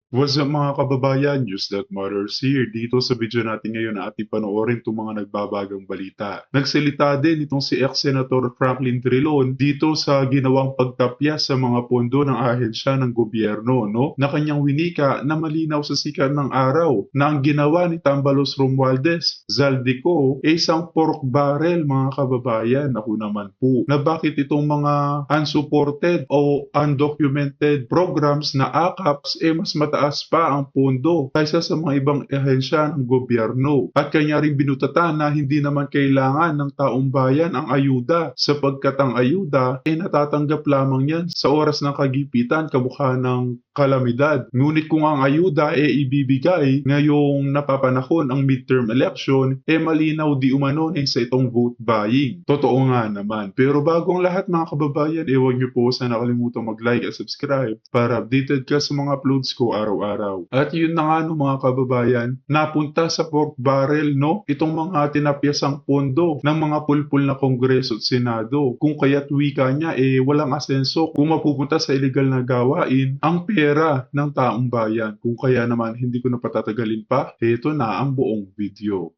What's up mga kababayan, News That Matters here. Dito sa video natin ngayon na ating panoorin itong mga nagbabagang balita. Nagsalita din itong si ex-senator Franklin Drilon dito sa ginawang pagtapya sa mga pondo ng ahensya ng gobyerno, no? Na kanyang winika na malinaw sa sikat ng araw na ang ginawa ni Tambalos Romualdez, Zaldico, ay isang pork barrel mga kababayan. Ako naman po, na bakit itong mga unsupported o undocumented programs na AKAPs mas mataas pa ang pondo kaysa sa mga ibang ahensya ng gobyerno. At kanya rin binutatan na hindi naman kailangan ng taong bayan ang ayuda sapagkat ang ayuda ay natatanggap lamang yan sa oras ng kagipitan kamukha ng kalamidad. Ngunit kung ang ayuda ibibigay ngayong napapanahon ang midterm election, malinaw di umano sa itong vote buying. Totoo nga naman. Pero bago ang lahat mga kababayan, huwag niyo po sana nakalimutan mag-like at subscribe para updated ka sa mga uploads ko araw-araw. At yun na nga no mga kababayan, napunta sa pork barrel no, itong mga tinapyasang pondo ng mga pulpul na Kongreso at Senado. Kung kaya't wika niya walang asenso kung mapupunta sa illegal na gawain ang pera ng taong bayan. Kung kaya naman hindi ko na patatagalin pa, ito na ang buong video.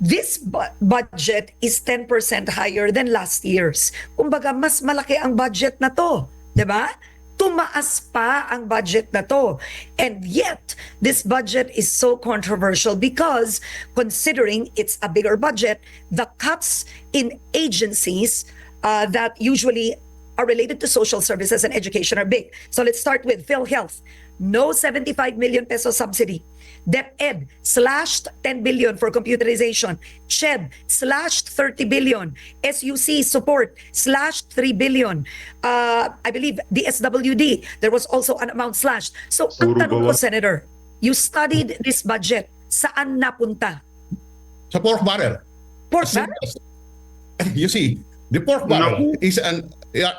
This budget is 10% higher than last year's. Kumbaga, mas malaki ang budget na to. Diba? Tumaas pa ang budget na to. And yet, this budget is so controversial because considering it's a bigger budget, the cuts in agencies that usually are related to social services and education are big. So let's start with PhilHealth. No 75 million peso subsidy. DepEd slashed 10 billion for computerization. CHED slashed 30 billion. SUC support slashed 3 billion. I believe the SWD, there was also an amount slashed. So ang tanong ko, Senator, you studied this budget. Saan napunta? Sa pork barrel. Pork barrel? You see, the pork barrel is are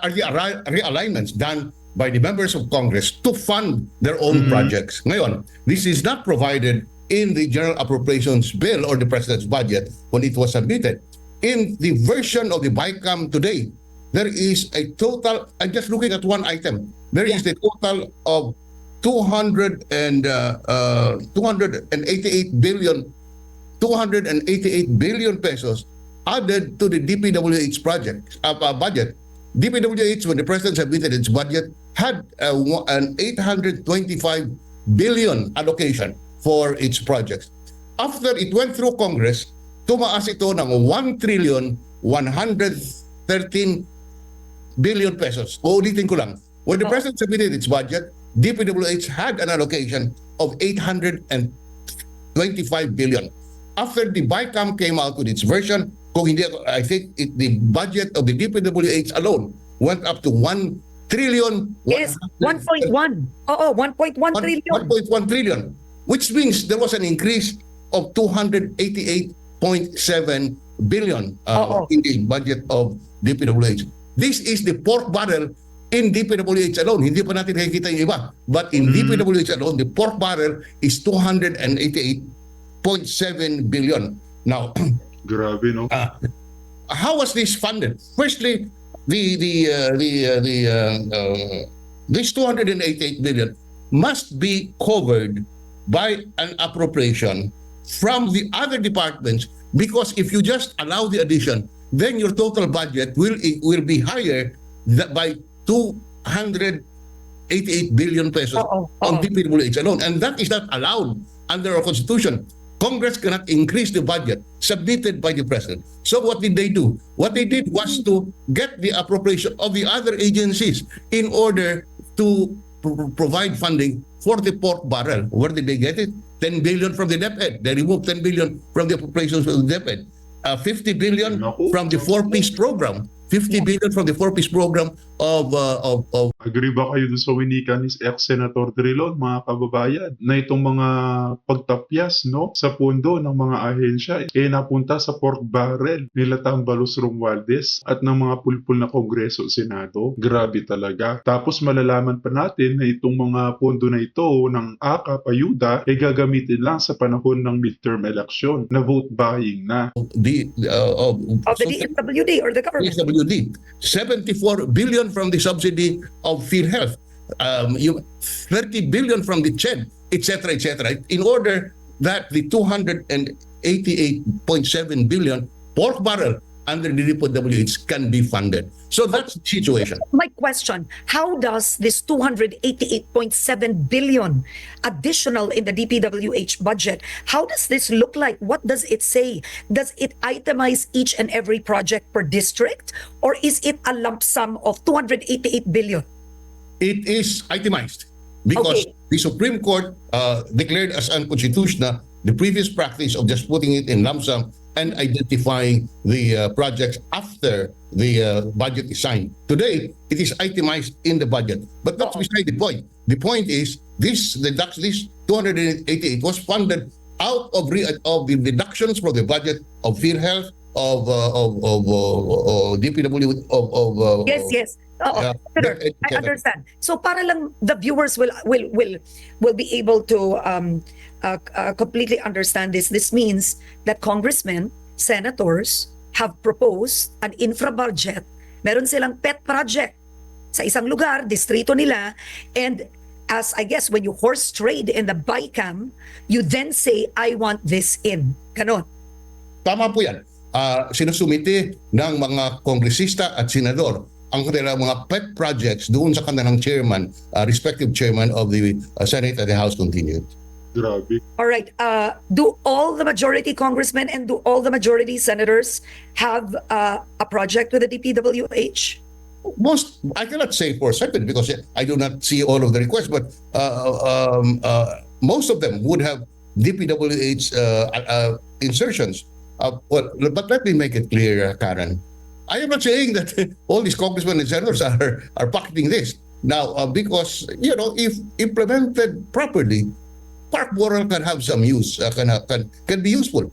the realignments done by the members of Congress to fund their own projects. Ngayon, this is not provided in the General Appropriations Bill or the President's budget when it was submitted. In the version of the BICAM today, there is a total, I'm just looking at one item, there is the total of 288 billion pesos added to the DPWH budget. DPWH, when the President submitted its budget, had an 825 billion allocation for its projects. After it went through Congress, tumaas ito ng 1,113 billion pesos. Uulitin ko lang. When the President submitted its budget, DPWH had an allocation of 825 billion. After the BICAM came out with its version, kung hindi, I think the budget of the DPWH alone went up to 1 trillion. Yes, 1.1. Oo, 1.1 trillion. 1.1 trillion, which means there was an increase of 288.7 billion in the budget of DPWH. This is the pork barrel in DPWH alone. Hindi pa natin nakikita yung iba. But in DPWH alone, the pork barrel is 288.7 billion. Now, grabe no? How was this funded? Firstly, this 288 billion must be covered by an appropriation from the other departments, because if you just allow the addition, then your total budget will be higher by 288 billion pesos on DPWH alone, and that is not allowed under our constitution. Congress cannot increase the budget submitted by the President. So what did they do? What they did was to get the appropriation of the other agencies in order to provide funding for the pork barrel. Where did they get it? 10 billion from the DepEd. They removed 10 billion from the appropriations of the DepEd. 50 billion from the four-piece program. 50 billion from the four-piece program of Agree ba kayo dun sa winika ni ex-Senator Drilon, mga kababayan, na itong mga pagtapyas no, sa pondo ng mga ahensya napunta sa pork barrel nila Tambalos Romualdez at ng mga pulpul na Kongreso at Senado? Grabe talaga. Tapos malalaman pa natin na itong mga pondo na ito ng AKAP ayuda gagamitin lang sa panahon ng midterm election na vote buying na. the Of the DSWD or the government. DSWD. 74 billion from the subsidy of PhilHealth. 30 billion from the CHED, etc., in order that the 288.7 billion pork barrel under the DPWH can be funded. So that's the situation. My question, how does this 288.7 billion additional in the DPWH budget, how does this look like? What does it say? Does it itemize each and every project per district, or is it a lump sum of 288 billion? It is itemized because Okay. the Supreme Court declared as unconstitutional the previous practice of just putting it in lump sum and identifying the projects after the budget is signed. Today, it is itemized in the budget. But that's beside the point. The point is, this 288 was funded out of the deductions from the budget of PhilHealth, of DPW, Yes. Oo, Senator, I etc. understand. So para lang the viewers will be able to completely understand this. This means that congressmen, senators have proposed an infra budget. Meron silang pet project sa isang lugar, distrito nila, and as I guess when you horse trade in the BICAM, you then say, I want this in. Ganon. Tama po yan. Sinusumite ng mga kongresista at senador ang kanilang mga pet projects doon sa kanilang chairman, respective chairman of the Senate and the House continued. Grabe. All right. Do all the majority congressmen and do all the majority senators have a project with the DPWH? Most, I cannot say for certain because I do not see all of the requests, but most of them would have DPWH insertions. But let me make it clear, Karen. I am not saying that all these congressmen and senators are pocketing this. Now, because, if implemented properly, pork barrel can have some use, can be useful.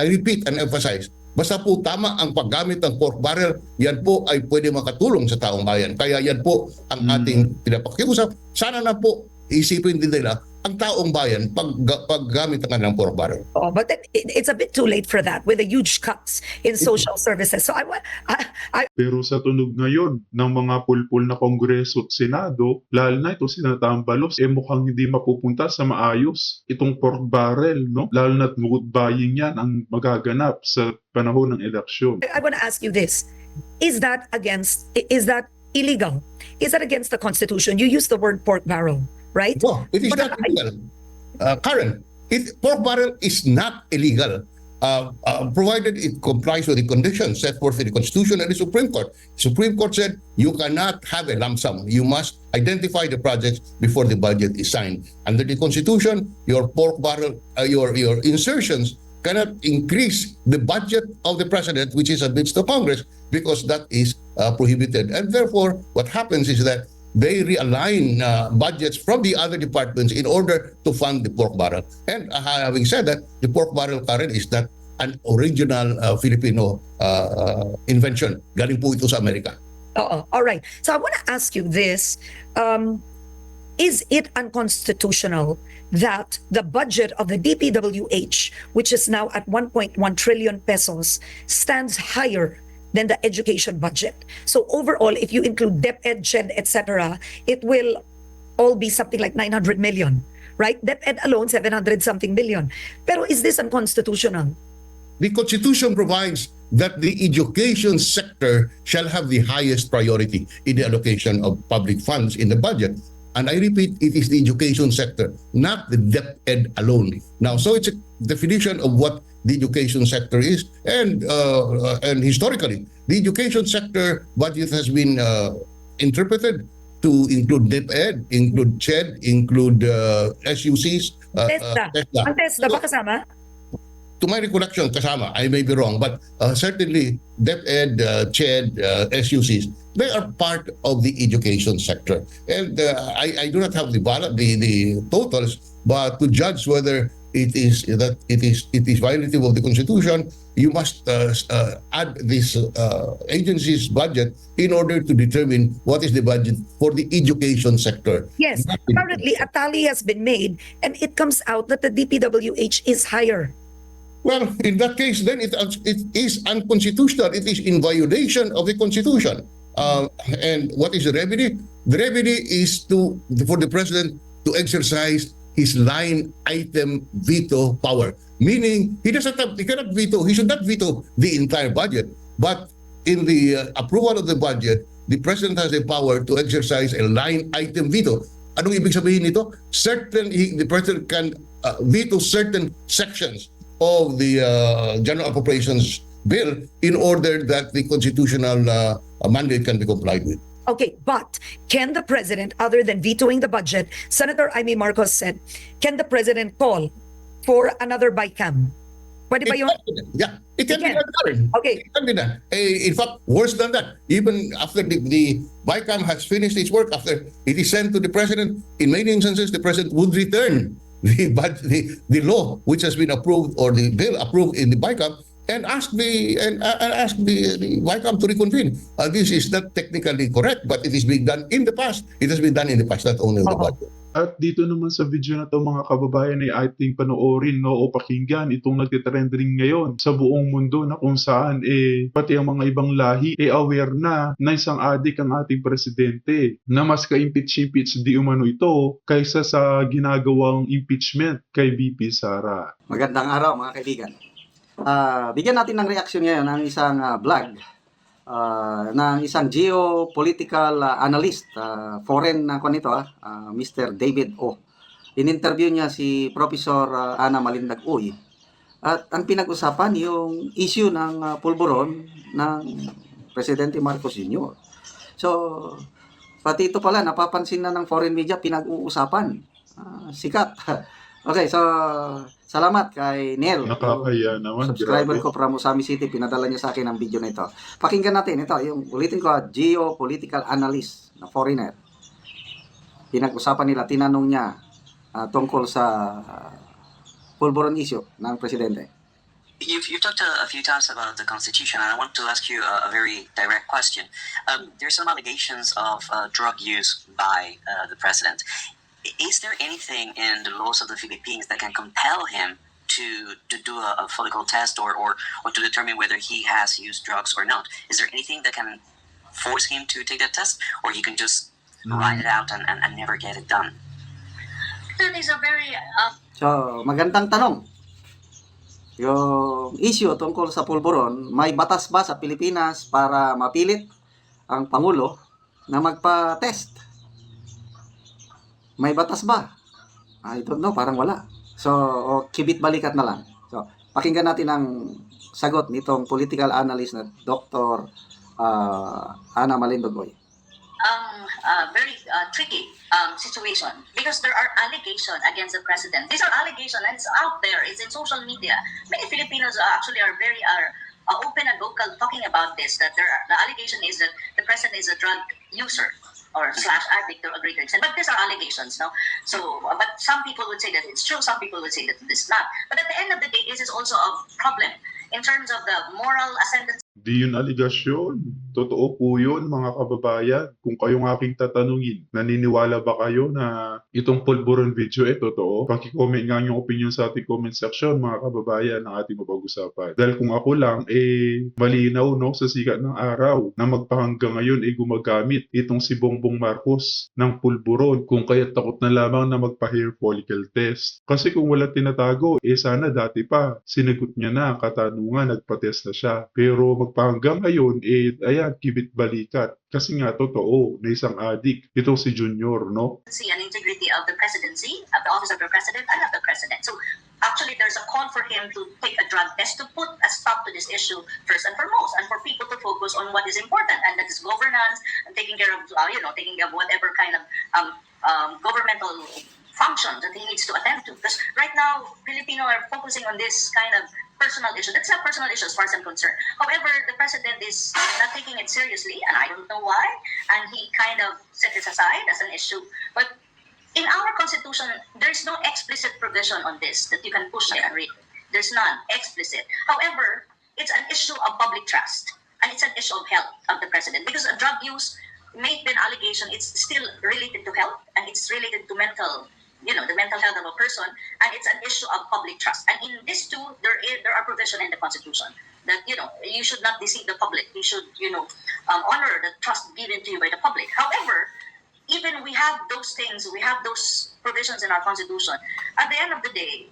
I repeat and emphasize, basta po tama ang paggamit ng pork barrel, yan po ay pwede makatulong sa taong bayan. Kaya yan po ang ating pinapakiusap. Sana na po isipin din nila ang taong bayan paggamit ng kanilang pork barrel. Oh, but it's a bit too late for that with the huge cuts in social services. So I Pero sa tunog ngayon ng mga pulpul na Kongreso at Senado, lalo na ito sinatambalos, mukhang hindi mapupunta sa maayos itong pork barrel, no? Lalo na't vote buying yan ang magaganap sa panahon ng eleksyon. I want to ask you this. Is that illegal? Is that against the Constitution? You use the word pork barrel, right? No, it is But not illegal. Karen, pork barrel is not illegal. Provided it complies with the conditions set forth in the Constitution and the Supreme Court. Supreme Court said you cannot have a lump sum. You must identify the projects before the budget is signed. Under the Constitution, your pork barrel, your insertions cannot increase the budget of the president, which is amidst the Congress, because that is prohibited. And therefore, what happens is that they realign budgets from the other departments in order to fund the pork barrel. And having said that, the pork barrel, Karen, is not an original Filipino invention. Galing po ito sa Amerika. All right. So I want to ask you this. Is it unconstitutional that the budget of the DPWH, which is now at 1.1 trillion pesos, stands higher than the education budget? So overall, if you include DepEd, CHED, etc., it will all be something like 900 million, right? DepEd alone, 700 something million. Pero is this unconstitutional? The Constitution provides that the education sector shall have the highest priority in the allocation of public funds in the budget. And I repeat, it is the education sector, not the DepEd alone. Now, so it's a definition of what the education sector is, and historically, the education sector budget has been interpreted to include DepEd, include CHED, include SUCs. TESDA. Ang TESDA ba kasama? To my recollection, kasama. I may be wrong, but certainly DepEd, CHED, SUCs, they are part of the education sector. And I do not have the totals, but to judge whether it is violative of the Constitution, you must add this agency's budget in order to determine what is the budget for the education sector. Yes. Currently, a tally has been made, and it comes out that the DPWH is higher. Well, in that case, then it is unconstitutional. It is in violation of the Constitution. And what is the remedy? The remedy is for the president to exercise his line item veto power. Meaning, he cannot veto, he should not veto the entire budget. But in the approval of the budget, the president has the power to exercise a line item veto. Anong ibig sabihin nito? The president can veto certain sections of the general appropriations bill in order that the constitutional mandate can be complied with. Okay, but can the president, other than vetoing the budget, Senator Amy Marcos said, can the president call for another BICAM? Pwede ba yun? Yeah, it can be Again. done. Okay. It can be done. In fact, worse than that, even after the BICAM has finished its work, after it is sent to the president, in many instances, the president would return the law which has been approved or the bill approved in the BICAM and ask the BICAM to reconvene. This is not technically correct, but it is being done in the past. It has been done in the past, not only in the Oo. budget. At dito naman sa video na to mga kababayan ay ating panoorin o pakinggan itong nagtitrending ngayon sa buong mundo na kung saan pati ang mga ibang lahi aware na isang adik ang ating presidente na mas ka-impeach di umano ito kaysa sa ginagawang impeachment kay VP Sara. Magandang araw mga kaibigan. Bigyan natin ng reaksyon ngayon ng isang vlog ng isang geopolitical analyst, foreign na Mr. David O. In-interview niya si Professor Ana Malindag Uy. At ang pinag-usapan yung issue ng pulburon ng Presidente Marcos Jr. So, pati ito pala, napapansin na ng foreign media, pinag-uusapan. Sikat. Okay, so salamat kay Neil. Nakakaya naman. Subscriber grabe. ko from Usami City, pinadala niya sa akin ang video na ito. Pakinggan natin ito, yung ulitin ko, geopolitical analyst na foreigner. Pinag-usapan nila, tinanong niya tungkol sa pulburon issue ng presidente. You've talked a few times about the Constitution, and I want to ask you a very direct question. There's some allegations of drug use by the president. Is there anything in the laws of the Philippines that can compel him to do a follicle test or to determine whether he has used drugs or not? Is there anything that can force him to take that test, or he can just write it out and never get it done? That is a very So, magandang tanong. Yung issue tungkol sa pulburon, may batas ba sa Pilipinas para mapilit ang Pangulo na magpa-test? May batas ba? I don't know, parang wala. So, kibit balikat na lang. So, pakinggan natin ang sagot nitong political analyst na Dr. Ana Malindogoy. very tricky situation because there are allegations against the president. These are allegations and it's out there. It's in social media. Many Filipinos actually are very open and vocal talking about this. That the allegation is that the president is a drug user or / addict to a greater extent. But these are allegations, no? So, but some people would say that it's true. Some people would say that it's not. But at the end of the day, this is also a problem in terms of the moral ascendancy. Di yun aligasyon. Totoo po yun mga kababayan. Kung kayong aking tatanungin, naniniwala ba kayo na itong pulburon video totoo? Paki-comment nga yung opinion sa ating comment section mga kababayan ng ating mapag-usapan. Dahil kung ako lang, malinaw no, sa sikat ng araw na magpahanggang ngayon gumagamit itong si Bongbong Marcos ng pulburon kung kaya takot na lamang na magpa-hair follicle test. Kasi kung wala tinatago, sana dati pa sinagot niya na ang katanungan, nagpa-test na siya. Pero magpahanggang ngayon, ayan, kibit balikat. Kasi nga, totoo, na isang adik. Itong si Junior, no? And integrity of the presidency, of the office of the president, and of the president. So actually, there's a call for him to take a drug test to put a stop to this issue first and foremost, and for people to focus on what is important, and that is governance and taking care of, taking care of whatever kind of governmental function that he needs to attend to. Because right now, Filipino are focusing on this kind of personal issue. That's a personal issue as far as I'm concerned. However, the president is not taking it seriously, and I don't know why, and he kind of set it aside as an issue. But in our constitution, there's no explicit provision on this that you can push it and read. There's none explicit. However, it's an issue of public trust, and it's an issue of health of the president, because a drug use may be an allegation. It's still related to health, and it's related to mental, the mental health of a person, and it's an issue of public trust. And in this too, there are provisions in the Constitution that, you should not deceive the public. You should, honor the trust given to you by the public. However, even we have those things, we have those provisions in our constitution. At the end of the day,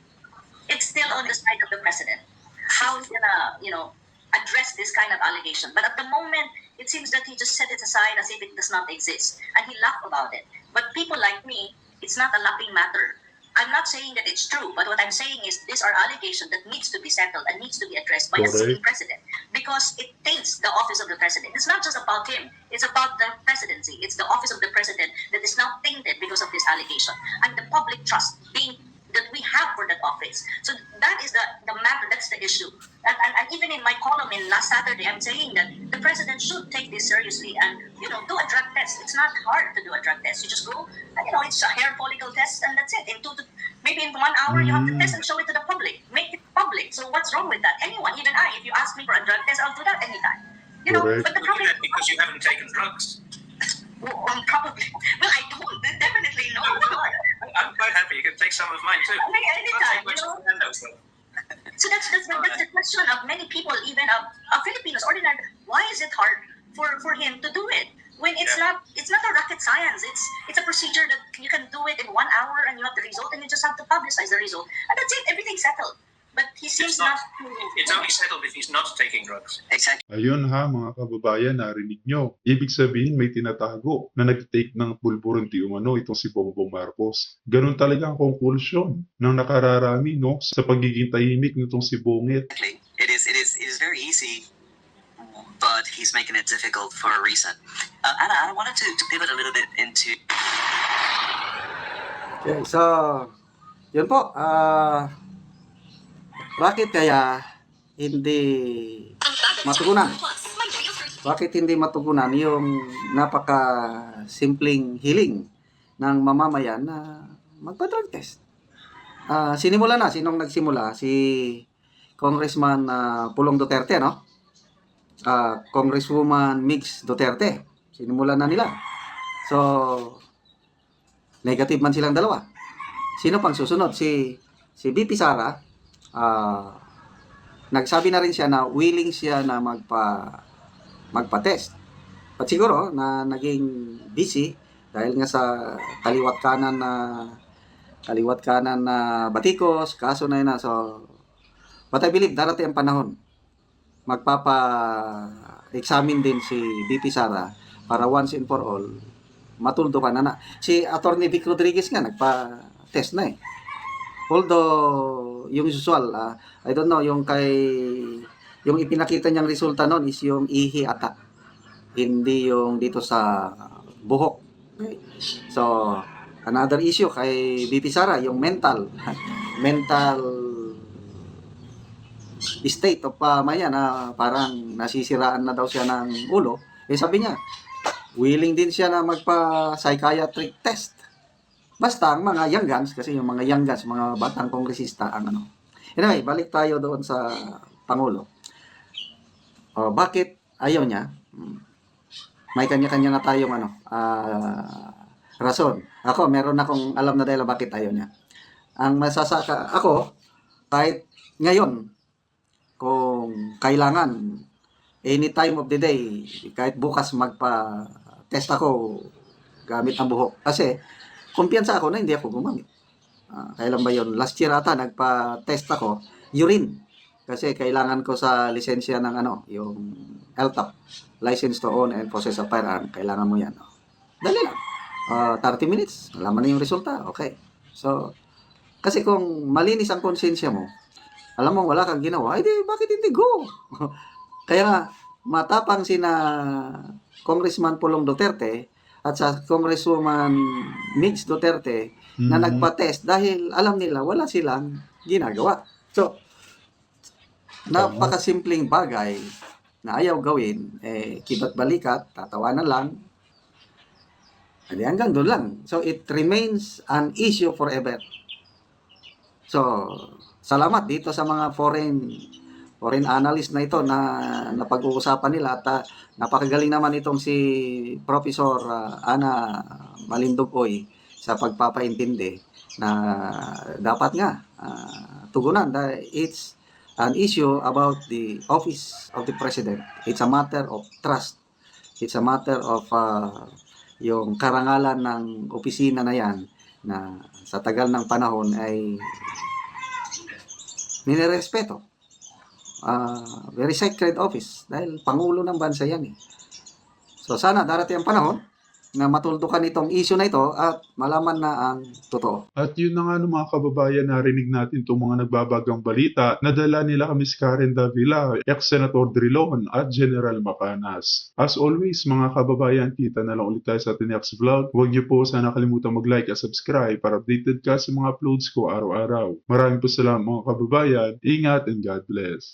it's still on the side of the president. How he's gonna, address this kind of allegation. But at the moment, it seems that he just set it aside as if it does not exist, and he laughed about it. But people like me, it's not a laughing matter. I'm not saying that it's true, but what I'm saying is these are allegations that needs to be settled and needs to be addressed by a sitting president, because it taints the office of the president. It's not just about him; it's about the presidency. It's the office of the president that is now tainted because of this allegation, and the public trust being that we have for that office. So that is the matter. That's the issue. And even in my column in last Saturday, I'm saying that the president should take this seriously and do a drug test. It's not hard to do a drug test. You just go, and, it's a hair follicle test, and that's it. Maybe in 1 hour, you have to test and show it to the public. Make it public. So what's wrong with that? Anyone, even I, if you ask me for a drug test, I'll do that anytime. Correct. But the problem Because you haven't taken drugs. probably. Well, I don't. Definitely no. I'm quite happy. You can take some of mine too. Anytime, Much of Nando's, though. So that's the question of many people, even of Filipinos, ordinary. Why is it hard for him to do it when it's not a rocket science? It's a procedure that you can do it in 1 hour and you have the result, and you just have to publicize the result, and that's it. Everything's settled. But he seems It's not. not to. It's only settled if he's not taking drugs. Exactly. Ayun ha, mga kababayan, narinig nyo. Ibig sabihin may tinatago na nag-take ng pulburon di umano itong si Bongbong Marcos. Ganun talaga ang konklusyon ng nakararami, no, sa pagiging tahimik nitong si Bongit. It is very easy, but he's making it difficult for a reason. Anna, I wanted to pivot a little bit into Okay, so, yun po. Bakit kaya hindi matugunan? Bakit hindi matugunan yung napaka-simpleng hiling ng mamamayan na magpa-drug test? Sinimula na. Sinong nagsimula? Si Congressman Pulong Duterte, no? Congresswoman Migs Duterte. Sinimula na nila. So, negative man silang dalawa. Sino pang susunod? Si BP Sara. Nagsabi na rin siya na willing siya na magpa-test. At siguro na naging busy dahil nga sa kaliwat kanan na batikos, kaso na yun na. So, but I believe darating ang panahon. Magpapa-examine din si BP Sara para once and for all matuldo ka na. Si Attorney Vic Rodriguez nga nagpa-test na eh. Although, yung usual, I don't know, yung ipinakita niyang resulta noon is yung ihi ata. Hindi yung dito sa buhok. Okay? So, another issue kay BP Sara, yung mental state of maya na parang nasisiraan na daw siya ng ulo. Sabi niya, willing din siya na magpa-psychiatric test. Basta ang mga young guns, kasi yung mga young guns, mga batang kongresista, ang ano. Anyway, balik tayo doon sa Pangulo. Bakit ayaw niya? May kanya-kanya na tayong rason. Ako, meron akong alam na dahil bakit ayaw niya. Ang masasaka, ako, kahit ngayon, kung kailangan, any time of the day, kahit bukas magpa-test ako gamit ang buhok. Kasi, kumpiyansa ako na hindi ako gumamit. Kailan ba yun? Last year ata, nagpa-test ako, urine. Kasi kailangan ko sa lisensya ng yung LTAP, License to Own and Possess a Firearm. Kailangan mo yan. Dali lang. 30 minutes, alaman na yung resulta. Okay. So, kasi kung malinis ang konsensya mo, alam mo wala kang ginawa, bakit hindi go? Kaya nga, matapang sina Congressman Pulong Duterte at sa Congresswoman Migs Duterte na nagpa-test dahil alam nila wala silang ginagawa. So, napakasimpleng bagay na ayaw gawin, kibat balikat, tatawanan lang, hanggang doon lang. So, it remains an issue forever. So, salamat dito sa mga foreign analyst na ito na napag-uusapan nila at napakagaling naman itong si Professor Ana Malindogoy sa pagpapaintindi na dapat nga tugunan dahil it's an issue about the office of the president. It's a matter of trust. It's a matter of yung karangalan ng opisina na yan na sa tagal ng panahon ay ninerespeto. Very sacred office dahil Pangulo ng bansa yan eh. So sana darating ang panahon na matuldukan itong issue na ito at malaman na ang totoo. At yun na nga ng mga kababayan, narinig natin itong mga nagbabagang balita. Nadala nila kami si Karen Davila, ex-Senator Drilon at General Macanas. As always mga kababayan, kita na lang ulit tayo sa ating next vlog. Huwag niyo po sana kalimutan mag-like at subscribe para updated ka sa mga uploads ko araw-araw. Maraming po salamat mga kababayan. Ingat and God bless.